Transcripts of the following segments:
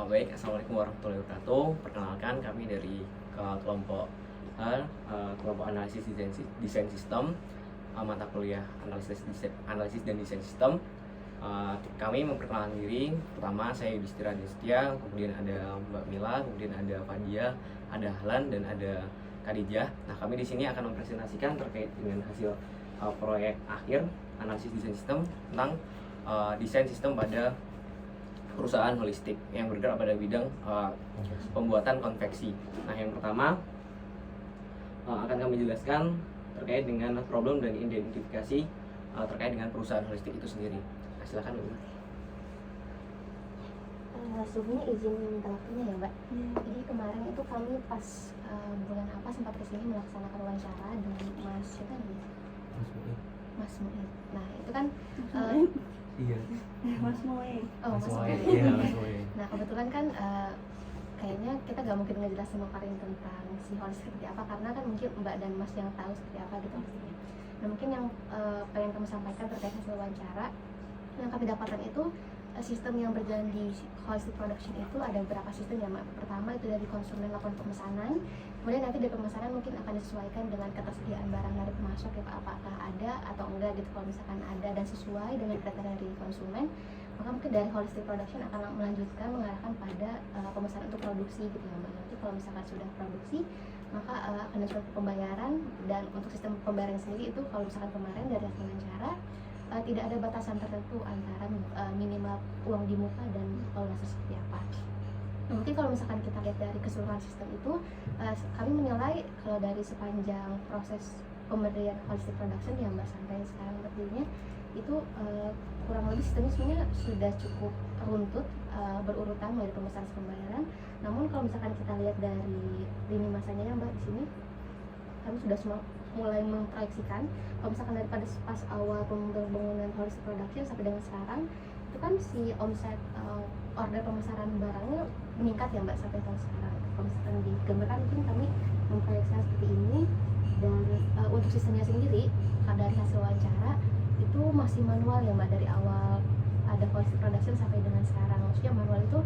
Baik, assalamualaikum warahmatullahi wabarakatuh. Perkenalkan, kami dari kelompok kelompok analisis desain sistem, mata kuliah analisis dan desain sistem. Kami memperkenalkan diri. Pertama, saya Yudhistira Destia, kemudian ada Mbak Mila, kemudian ada Fadia, ada Ahlan, dan ada Khadijah. Nah, kami di sini akan mempresentasikan terkait dengan hasil proyek akhir analisis desain sistem tentang desain sistem pada perusahaan holistik yang bergerak pada bidang pembuatan konveksi. Nah, yang pertama akan kami jelaskan terkait dengan problem dan identifikasi terkait dengan perusahaan holistik itu sendiri. Nah, silakan Bu. Sebelumnya izin minta waktunya ya Mbak. Jadi kemarin itu kami pas bulan apa sempat kesini melaksanakan wawancara dengan Mas Muid. Nah itu kan Iya. Mas Muid. Oh Mas Muid. Iya, Mas Muid. Nah kebetulan kan kayaknya kita gak mungkin ngejelasin memaparin tentang si holistik seperti apa, karena kan mungkin Mbak dan Mas yang tahu seperti apa gitu maksudnya. Nah mungkin yang pengen kami sampaikan terkait hasil wawancara yang kami dapatkan itu sistem yang berjalan di holistic production itu ada beberapa sistem ya Mbak. Pertama itu dari konsumen lakukan pemesanan, kemudian nanti dari pemesanan mungkin akan disesuaikan dengan ketersediaan barang dari pemasok ya Pak, apakah ada atau enggak gitu. Kalau misalkan ada dan sesuai dengan kriteria dari konsumen, maka mungkin dari holistic production akan melanjutkan mengarahkan pada pemesanan untuk produksi gitu ya Mbak. Nanti kalau misalkan sudah produksi maka akan dilakukan pembayaran, dan untuk sistem pembayaran sendiri itu kalau misalkan kemarin dari hasil wawancara tidak ada batasan tertentu antara minimal uang di muka dan lunas seperti apa. Nah, mungkin kalau misalkan kita lihat dari keseluruhan sistem itu, kami menilai kalau dari sepanjang proses pemberian holistic production yang Mbak sampai sekarang berdirinya itu kurang lebih sistemnya sebenarnya sudah cukup runtut, berurutan mulai pemesanan pembayaran. Namun kalau misalkan kita lihat dari lini masanya ya Mbak, di sini kami sudah mulai memproyeksikan kalau misalkan daripada pas awal pembangunan holistic production sampai dengan sekarang itu kan si omset order pemesanan barangnya meningkat ya Mbak sampai tahun sekarang. Kalau misalkan digambarkan mungkin kami memproyeksikan seperti ini, dan untuk sistemnya sendiri dari hasil wawancara itu masih manual ya Mbak dari awal ada holistic production sampai dengan sekarang. Maksudnya manual itu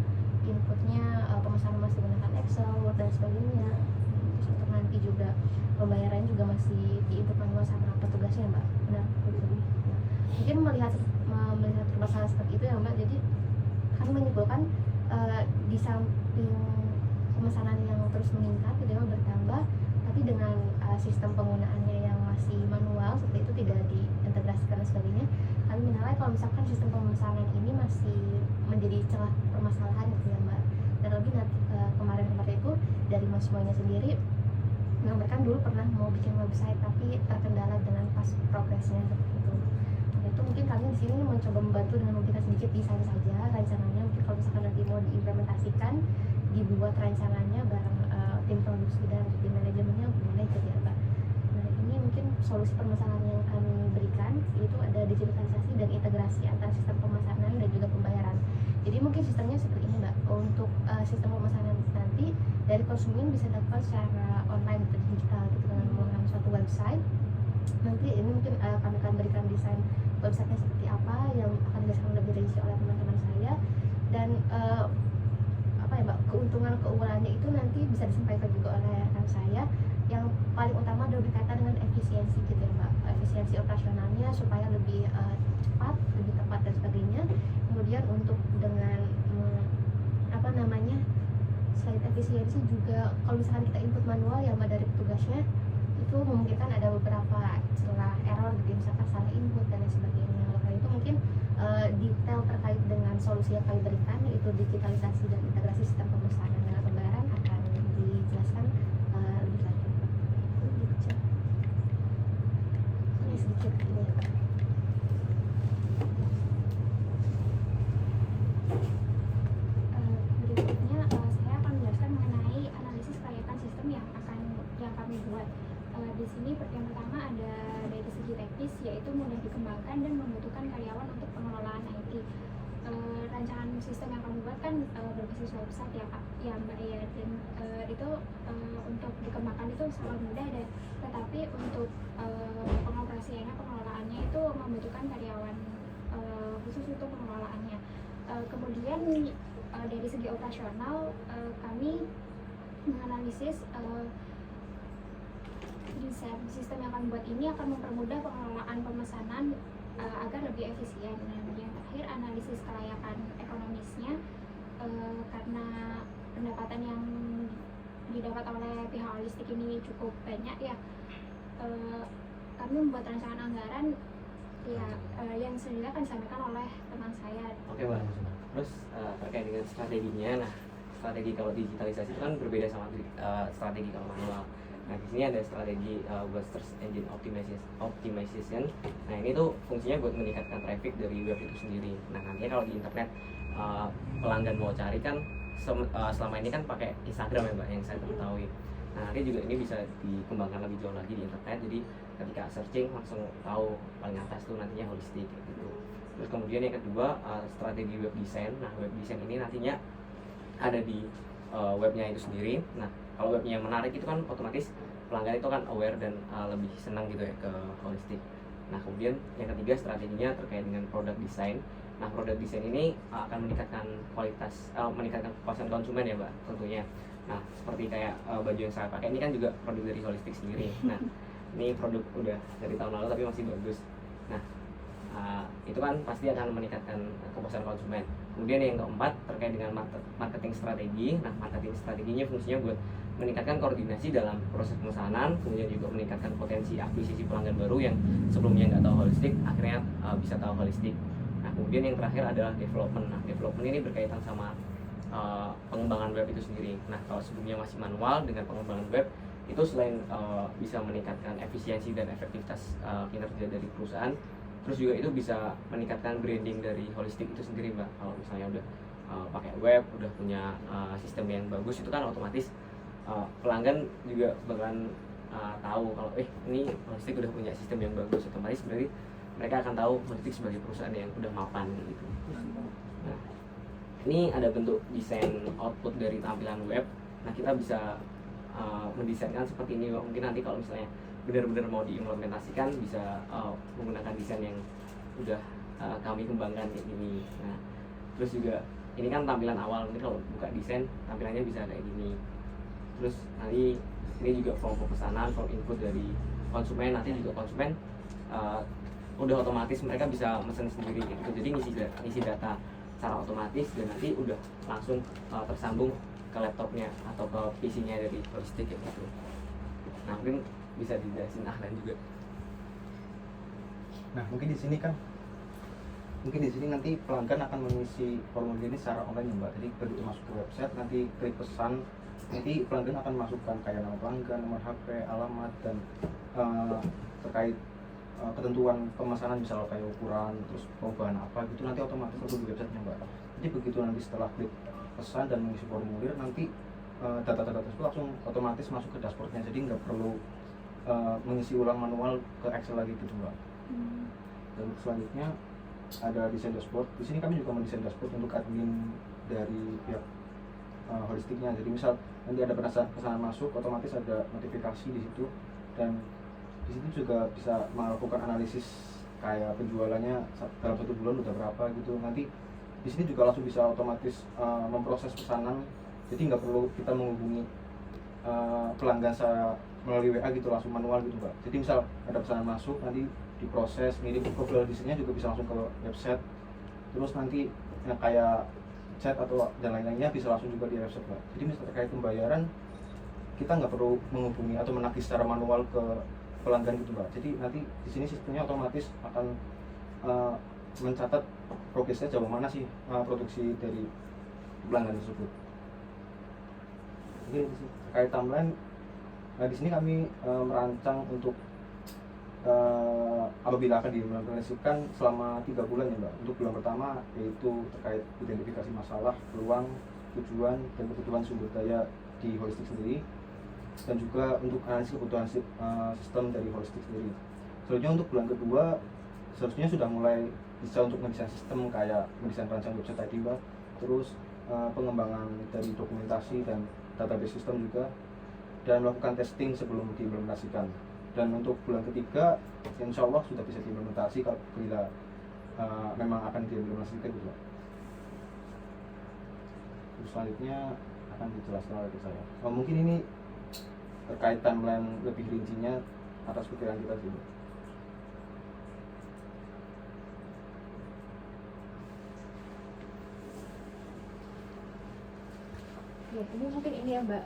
inputnya pemesanan masih menggunakan Excel, Word dan sebagainya. Terus untuk nanti juga pembayaran juga masih di input manual sama petugasnya Mbak. Benar begitu. Nah, mungkin melihat permasalahan seperti itu ya Mbak, jadi kami menyimpulkan di samping pemesanan yang terus meningkat gitu ya bertambah, tapi dengan sistem penggunaannya yang masih manual seperti itu tidak diintegrasikan dan sebagainya, kami menilai kalau misalkan sistem pemesanan ini masih menjadi celah permasalahan gitu ya Mbak. Dan lebih kemarin itu dari Mas Moynya sendiri mengabarkan dulu pernah mau bikin website tapi terkendala dengan pas progresnya seperti itu. Nah, itu mungkin kami di sini mencoba membantu dengan memberikan sedikit desain saja rencananya. Mungkin kalau misalkan nanti mau diimplementasikan, dibuat rancangannya bareng tim produksi dan tim manajemennya boleh gitu ya Mbak. Nah ini mungkin solusi permasalahan yang kami berikan itu ada digitalisasi dan integrasi antara sistem pemesanan dan juga pembayaran. Jadi mungkin sistemnya seperti ini Mbak. Untuk sistem pemesanan nanti dari konsumen bisa dapat secara online atau digital gitu dengan menggunakan suatu website. Nanti ini mungkin kami akan berikan desain websitenya seperti apa yang akan dijelaskan lebih rinci oleh teman-teman saya, dan apa ya Mbak, keuntungan keuangannya itu nanti bisa disampaikan juga oleh rekan saya. Yang paling utama adalah berkaitan dengan efisiensi gitu ya Mbak, efisiensi operasionalnya supaya lebih cepat, lebih tepat dan sebagainya. Kemudian untuk dengan apa namanya, selain efisiensi juga kalau misalkan kita input manual ya Mbak dari petugasnya, itu memungkinkan ada beberapa celah error gitu, misalkan salah input dan lain sebagainya. Oleh karena itu mungkin detail terkait dengan solusi yang kami berikan yaitu digitalisasi dan integrasi sistem pemesanan dengan pembayaran akan dijelaskan lebih lanjut. Ini sedikit ini ya Pak. Berikutnya saya akan menjelaskan mengenai analisis kelayakan sistem yang kami buat. Di sini yang pertama ada dari segi teknis, yaitu mudah dikembangkan dan membutuhkan karyawan untuk pengelolaan IT. Rancangan sistem yang kami buat kan berbasis website ya Pak, ya Mbak ya, dan itu untuk dikembangkan itu sangat mudah deh. Tetapi untuk pengoperasiannya, pengelolaannya itu membutuhkan karyawan khusus untuk pengelolaannya. Kemudian dari segi operasional kami menganalisis desain sistem yang kami buat ini akan mempermudah pengelolaan pemesanan agar lebih efisien. Dan yang terakhir, analisis kelayakan ekonomisnya, karena pendapatan yang didapat oleh pihak holistik ini cukup banyak ya, kami membuat rancangan anggaran ya yang sebenarnya akan disampaikan oleh teman saya. Oke Mbak. Terus terkait dengan strateginya, nah strategi kalau digitalisasi itu kan berbeda sama strategi kalau manual. Nah di sini ada strategi buat search engine optimization. Nah ini tuh fungsinya buat meningkatkan traffic dari web itu sendiri. Nah nantinya kalau di internet pelanggan mau cari kan selama ini kan pakai Instagram ya Mbak yang saya ketahui. Nah nanti juga ini bisa dikembangkan lebih jauh lagi di internet. Jadi ketika searching langsung tahu paling atas tuh nantinya holistik kayak gitu. Terus kemudian yang kedua strategi web design. Nah web design ini nantinya ada di webnya itu sendiri. Nah kalau webnya menarik itu kan otomatis pelanggan itu kan aware dan lebih senang gitu ya ke holistik. Nah kemudian yang ketiga strateginya terkait dengan product design. Nah product design ini akan meningkatkan meningkatkan kepuasan konsumen ya Mbak tentunya. Nah seperti kayak baju yang saya pakai ini kan juga produk dari holistik sendiri. Nah ini produk udah dari tahun lalu tapi masih bagus. Nah itu kan pasti akan meningkatkan kepuasan konsumen. Kemudian yang keempat terkait dengan marketing strategi. Nah marketing strateginya fungsinya buat meningkatkan koordinasi dalam proses pemesanan, kemudian juga meningkatkan potensi akuisisi pelanggan baru yang sebelumnya nggak tahu holistik akhirnya bisa tahu holistik. Nah kemudian yang terakhir adalah development. Nah development ini berkaitan sama pengembangan web itu sendiri. Nah kalau sebelumnya masih manual, dengan pengembangan web itu selain bisa meningkatkan efisiensi dan efektivitas kinerja dari perusahaan, terus juga itu bisa meningkatkan branding dari holistik itu sendiri Mbak. Kalau misalnya udah pakai web, udah punya sistem yang bagus, itu kan otomatis pelanggan juga bakalan tahu kalau ini holistik udah punya sistem yang bagus, otomatis berarti mereka akan tahu holistik sebagai perusahaan yang udah mapan gitu. Nah ini ada bentuk desain output dari tampilan web. Nah kita bisa mendesainkan seperti ini. Mungkin nanti kalau misalnya benar-benar mau diimplementasikan bisa menggunakan desain yang udah kami kembangkan kayak gini. Nah terus juga ini kan tampilan awal, nanti kalau buka desain tampilannya bisa kayak gini. Terus nanti ini juga form pemesanan, form input dari konsumen. Nanti juga konsumen udah otomatis mereka bisa mesen sendiri gitu. Jadi ngisi data secara otomatis dan nanti udah langsung tersambung ke laptopnya atau ke PC-nya dari holistik kayak gitu. Nah mungkin bisa dijelasin Ahlan juga. Nah mungkin di sini nanti pelanggan akan mengisi formulir ini secara online ya Mbak. Jadi begitu masuk ke website nanti klik pesan, nanti pelanggan akan masukkan kayak nama pelanggan, nomor HP, alamat, dan terkait ketentuan pemesanan misalnya kayak ukuran, terus perubahan apa gitu nanti otomatis masuk di websitenya Mbak. Jadi begitu nanti setelah klik pesan dan mengisi formulir nanti data-data tersebut langsung otomatis masuk ke dashboardnya, jadi nggak perlu mengisi ulang manual ke Excel lagi gitu Mbak. Dan selanjutnya ada desain dashboard. Di sini kami juga mendesain dashboard untuk admin dari pihak holistiknya. Jadi misal nanti ada pesanan masuk, otomatis ada notifikasi di situ, dan di situ juga bisa melakukan analisis kayak penjualannya dalam 1 bulan udah berapa gitu. Nanti di sini juga langsung bisa otomatis memproses pesanan, jadi nggak perlu kita menghubungi pelanggan secara melalui WA gitu, langsung manual gitu Mbak. Jadi misal ada pesanan masuk nanti diproses, ngirim profil desainnya juga bisa langsung ke website, terus nanti kayak chat atau dan lain-lainnya bisa langsung juga di website Mbak. Jadi misal terkait pembayaran kita nggak perlu menghubungi atau menagih secara manual ke pelanggan gitu Mbak. Jadi nanti di sini sistemnya otomatis akan mencatat progresnya jauh mana sih produksi dari pelanggan tersebut. Jadi terkait timeline, nah di sini kami merancang untuk apabila akan diimplementasikan selama 3 bulan ya Mbak. Untuk bulan pertama yaitu terkait identifikasi masalah, peluang, tujuan, dan kebutuhan sumber daya di holistik sendiri, dan juga untuk analisis kebutuhan sistem dari holistik sendiri. Selanjutnya untuk bulan kedua seharusnya sudah mulai bisa untuk mendesain sistem kayak mendesain rancang website tadi Mbak, terus pengembangan dari dokumentasi dan database sistem juga, dan melakukan testing sebelum diimplementasikan. Dan untuk bulan ketiga insya Allah sudah bisa diimplementasi bila memang akan diimplementasikan gitu. selanjutnya akan dijelaskan oleh saya. Mungkin ini terkait timeline lebih rincinya atas pikiran kita sih. Ya, ini mungkin ini ya Mbak,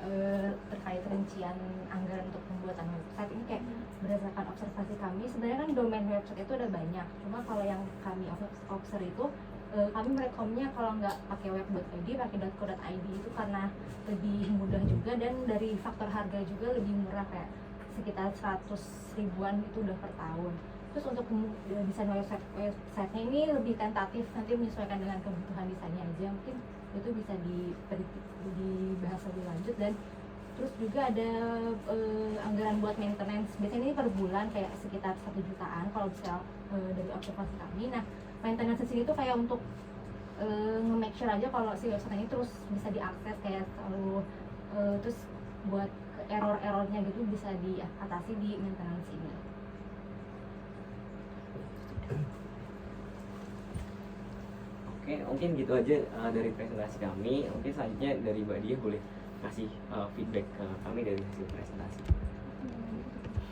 terkait rincian anggaran untuk pembuatan website ini kayak berdasarkan observasi kami sebenarnya kan domain website itu ada banyak, cuma kalau yang kami observe itu kami merekomnya kalau nggak pakai web.id pakai .co.id itu karena lebih mudah juga dan dari faktor harga juga lebih murah, kayak sekitar 100 ribuan itu udah per tahun. Terus untuk desain website-nya ini lebih tentatif, nanti menyesuaikan dengan kebutuhan desainnya aja, mungkin itu bisa dibahas lebih lanjut. Dan terus juga ada anggaran buat maintenance, biasanya ini per bulan kayak sekitar 1 jutaan kalau bisa dari observasi kami. Nah, maintenance di sini tuh kayak untuk nge-make sure aja kalau si website ini terus bisa diakses, kayak selalu terus buat error-errornya gitu bisa diatasi di maintenance ini. Oke, mungkin gitu aja dari presentasi kami. Mungkin selanjutnya dari Mbak Dia boleh kasih feedback ke kami dari hasil presentasi.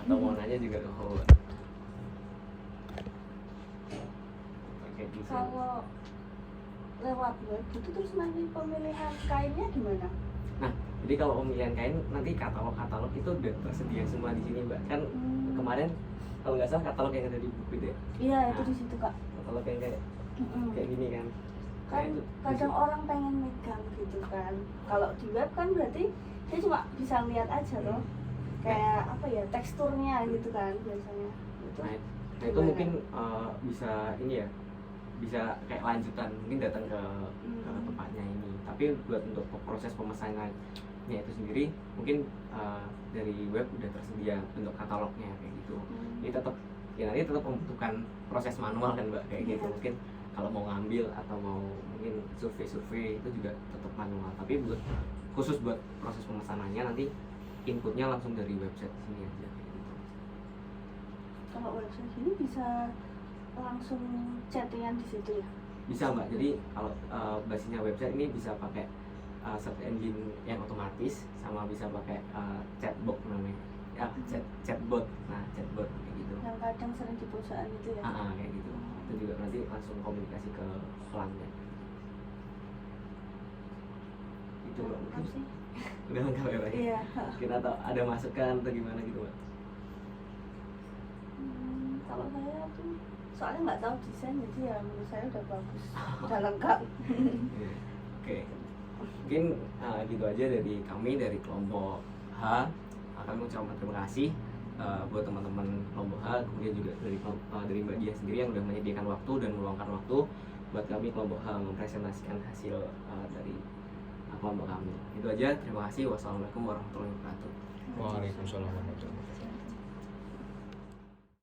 Atau mau nanya juga ke Howard. Oke, bisa. Kalau lewat web gitu terus nanti pemilihan kainnya gimana? Nah, jadi kalau pemilihan kain nanti katalog itu udah tersedia semua di sini, Mbak. Kan kemarin kalau nggak salah katalog yang ada di buku itu ya. Iya, itu di situ Kak. Katalog yang kayak gini kan. Kan kadang orang pengen megang gitu kan. Kalau di web kan berarti dia cuma bisa lihat aja loh. Kayak apa ya, teksturnya gitu kan biasanya. Nah itu mungkin bisa ini ya, bisa kayak lanjutan, mungkin datang ke tempatnya ini. Tapi buat untuk proses pemesanannya itu sendiri mungkin dari web udah tersedia bentuk katalognya kayak gitu. Jadi tetap ya nanti tetap membutuhkan proses manual kan Mbak kayak gitu. Mungkin kalau mau ngambil atau mau mungkin survei itu juga tetap manual. Tapi khusus buat proses pemesanannya nanti inputnya langsung dari website sini aja kayak gitu. Kalau website ini bisa langsung chattingan di situ ya? Bisa Mbak, jadi kalau basisnya website ini bisa pakai search engine yang otomatis sama bisa pakai chatbot namanya ya, chatbot. Nah chatbot kayak gitu. Yang kadang sering di perusahaan gitu ya? Kayak gitu. Itu juga nanti langsung komunikasi ke pelanggan. Itu Mbak, mungkin Apa sih? udah lengkap ya Mbak? Iya. Kita tahu ada masukan atau gimana gitu Mbak? Kalau saya tuh soalnya nggak tahu desain, jadi ya menurut saya udah bagus, udah lengkap. Iya. Oke, mungkin gitu aja dari kami dari kelompok H. Kami ucapkan terima kasih buat teman-teman kelompok H, kemudian juga dari Mbak Dia sendiri yang sudah menyediakan waktu dan meluangkan waktu buat kami kelompok H mempresentasikan hasil dari kelompok kami. Itu aja, terima kasih. Wassalamualaikum warahmatullahi wabarakatuh. Waalaikumsalam warahmatullahi wabarakatuh.